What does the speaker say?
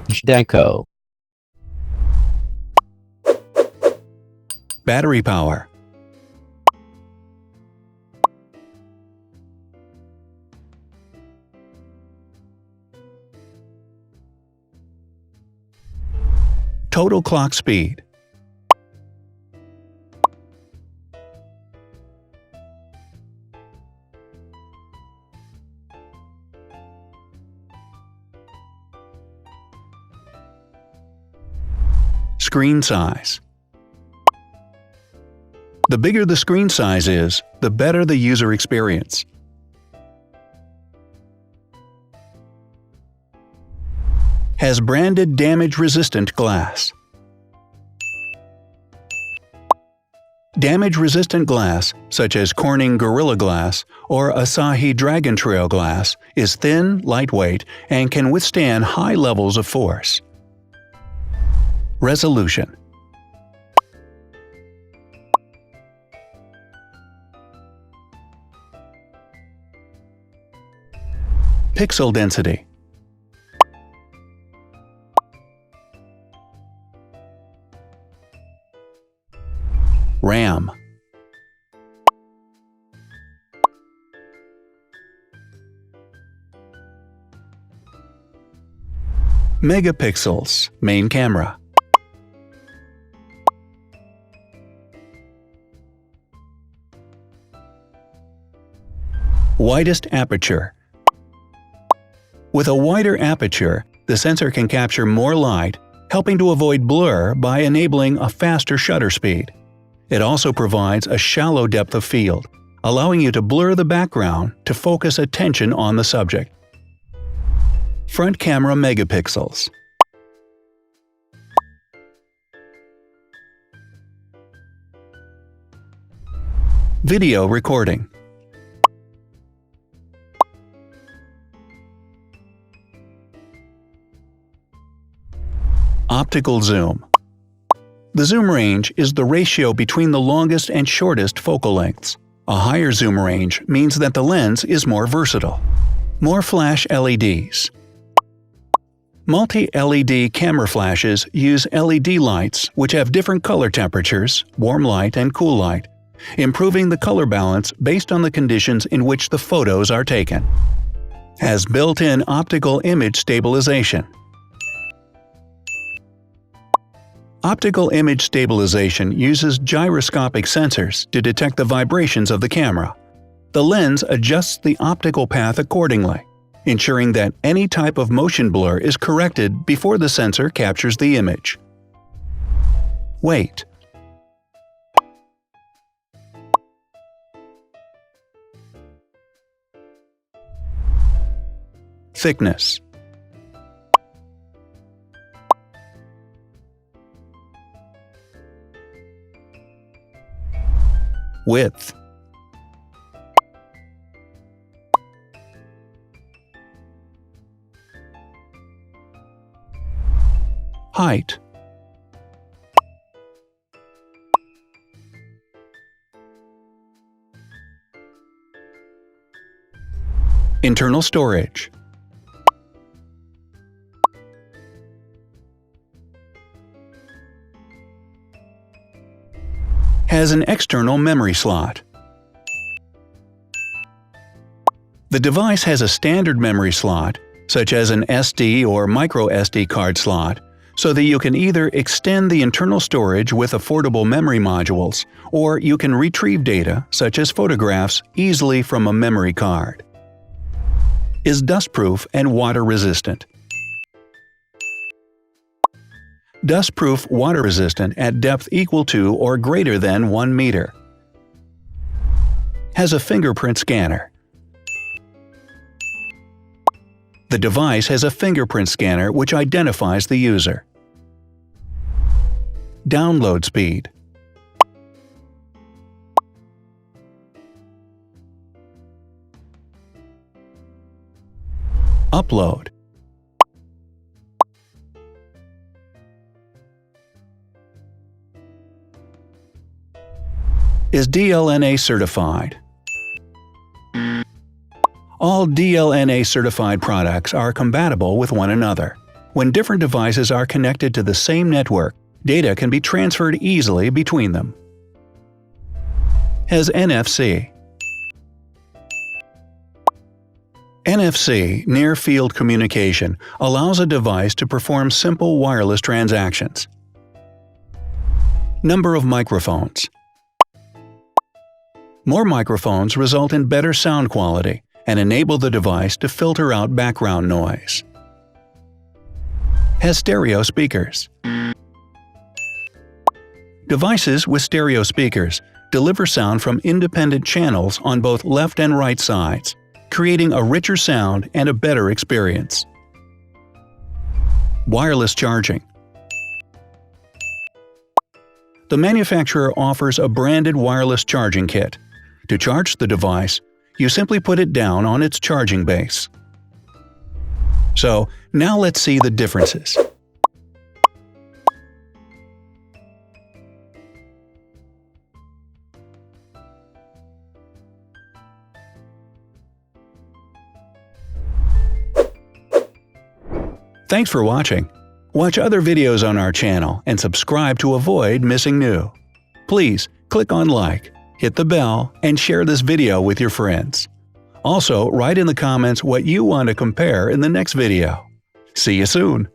Zhdanko. Battery power. Total clock speed. Screen size. The bigger the screen size is, the better the user experience. Has branded damage-resistant glass. Damage-resistant glass, such as Corning Gorilla Glass or Asahi Dragon Trail glass, is thin, lightweight, and can withstand high levels of force. Resolution. Pixel density. RAM. Megapixels, main camera. Widest aperture. With a wider aperture, the sensor can capture more light, helping to avoid blur by enabling a faster shutter speed. It also provides a shallow depth of field, allowing you to blur the background to focus attention on the subject. Front camera megapixels. Video recording. Optical zoom. The zoom range is the ratio between the longest and shortest focal lengths. A higher zoom range means that the lens is more versatile. More flash LEDs. Multi-LED camera flashes use LED lights which have different color temperatures, warm light and cool light, improving the color balance based on the conditions in which the photos are taken. Has built-in optical image stabilization. Optical image stabilization uses gyroscopic sensors to detect the vibrations of the camera. The lens adjusts the optical path accordingly, ensuring that any type of motion blur is corrected before the sensor captures the image. Weight. Thickness. Width. Height. Internal storage. Has an external memory slot. The device has a standard memory slot, such as an SD or micro SD card slot, so that you can either extend the internal storage with affordable memory modules, or you can retrieve data, such as photographs, easily from a memory card. Is dustproof and water-resistant. Dustproof water-resistant at depth equal to or greater than 1 meter. Has a fingerprint scanner. The device has a fingerprint scanner which identifies the user. Download speed. Upload. Is DLNA certified. All DLNA certified products are compatible with one another. When different devices are connected to the same network, data can be transferred easily between them. Has NFC. NFC, near-field communication, allows a device to perform simple wireless transactions. Number of microphones. More microphones result in better sound quality and enable the device to filter out background noise. Has stereo speakers. Devices with stereo speakers deliver sound from independent channels on both left and right sides, creating a richer sound and a better experience. Wireless charging. The manufacturer offers a branded wireless charging kit. To charge the device, you simply put it down on its charging base. So, now let's see the differences. Thanks for watching. Watch other videos on our channel and subscribe to avoid missing new. Please click on like, hit the bell, and share this video with your friends. Also, write in the comments what you want to compare in the next video. See you soon!